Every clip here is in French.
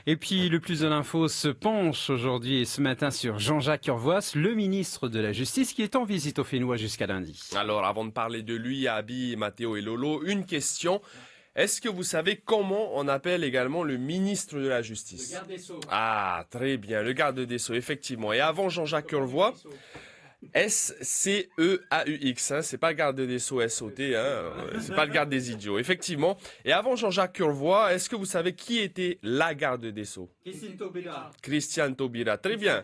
Et puis, le plus de l'info se penche aujourd'hui et ce matin sur Jean-Jacques Urvoas, le ministre de la Justice, qui est en visite au Fénois jusqu'à lundi. Alors, avant de parler de lui, Abi, Mathéo et Lolo, une question. Est-ce que vous savez comment on appelle également le ministre de la Justice? Le garde des Sceaux. Ah, très bien, le garde des Sceaux, effectivement. Et avant Jean-Jacques Urvoas, S-C-E-A-U-X, hein, c'est pas le garde des Sceaux S-O-T, hein, c'est pas le garde des idiots, effectivement. Et avant Jean-Jacques Urvoas, est-ce que vous savez qui était la garde des Sceaux? Christiane Taubira, très bien.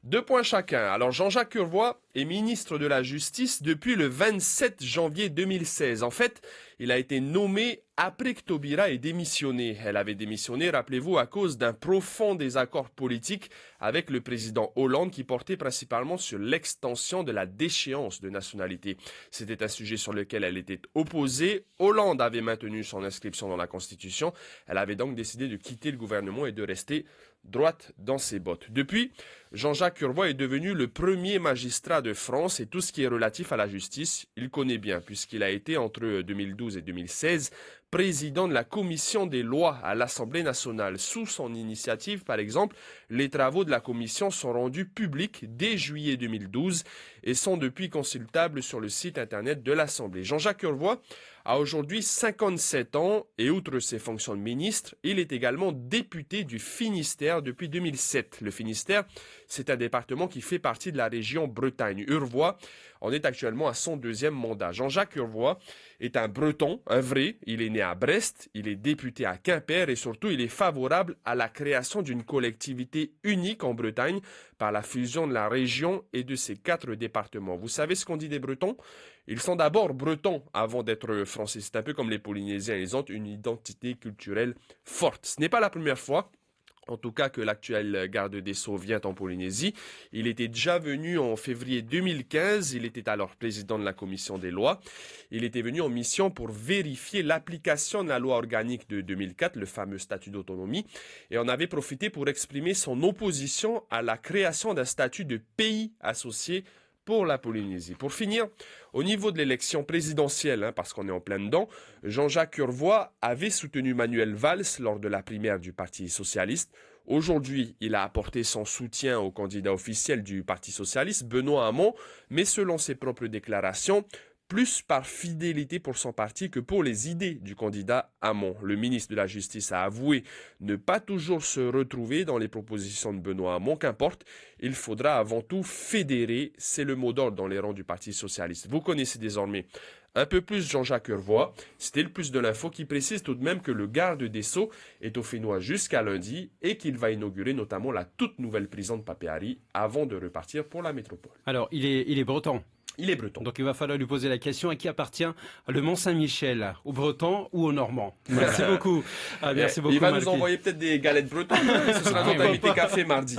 2 points chacun. Alors Jean-Jacques Urvoas est ministre de la Justice depuis le 27 janvier 2016. En fait, il a été nommé après que Taubira ait démissionné. Elle avait démissionné, rappelez-vous, à cause d'un profond désaccord politique avec le président Hollande qui portait principalement sur l'extension de la déchéance de nationalité. C'était un sujet sur lequel elle était opposée. Hollande avait maintenu son inscription dans la Constitution. Elle avait donc décidé de quitter le gouvernement et de rester droite dans ses bottes. Depuis, Jean-Jacques Urvoas est devenu le premier magistrat de France et tout ce qui est relatif à la justice, il connaît bien puisqu'il a été entre 2012 et 2016 président de la commission des lois à l'Assemblée nationale. Sous son initiative, par exemple, les travaux de la commission sont rendus publics dès juillet 2012 et sont depuis consultables sur le site internet de l'Assemblée. Jean-Jacques Urvoas a aujourd'hui 57 ans et outre ses fonctions de ministre, il est également député du Finistère depuis 2007. Le Finistère, c'est un département qui fait partie de la région Bretagne. Urvoas en est actuellement à son 2e mandat. Jean-Jacques Urvoas est un Breton, un vrai. Il est né à Brest, il est député à Quimper et surtout il est favorable à la création d'une collectivité unique en Bretagne par la fusion de la région et de ses 4 départements. Vous savez ce qu'on dit des Bretons? Ils sont d'abord bretons avant d'être français. C'est un peu comme les Polynésiens, ils ont une identité culturelle forte. Ce n'est pas la première fois, en tout cas que l'actuel garde des Sceaux vient en Polynésie. Il était déjà venu en février 2015, il était alors président de la commission des lois. Il était venu en mission pour vérifier l'application de la loi organique de 2004, le fameux statut d'autonomie, et on avait profité pour exprimer son opposition à la création d'un statut de pays associé pour la Polynésie. Pour finir, au niveau de l'élection présidentielle, parce qu'on est en plein dedans, Jean-Jacques Urvoas avait soutenu Manuel Valls lors de la primaire du Parti socialiste. Aujourd'hui, il a apporté son soutien au candidat officiel du Parti socialiste, Benoît Hamon, mais selon ses propres déclarations, plus par fidélité pour son parti que pour les idées du candidat Hamon. Le ministre de la Justice a avoué ne pas toujours se retrouver dans les propositions de Benoît Hamon. Qu'importe, il faudra avant tout fédérer, c'est le mot d'ordre dans les rangs du Parti socialiste. Vous connaissez désormais un peu plus Jean-Jacques Urvoas. C'était le plus de l'info qui précise tout de même que le garde des Sceaux est au Fénois jusqu'à lundi et qu'il va inaugurer notamment la toute nouvelle prison de Papeete avant de repartir pour la métropole. Alors, il est breton. Il est breton. Donc il va falloir lui poser la question à qui appartient le Mont-Saint-Michel, aux Bretons ou aux Normands. Merci beaucoup. Merci beaucoup. Il va nous envoyer peut-être des galettes bretonnes. Ce sera notre invité café mardi.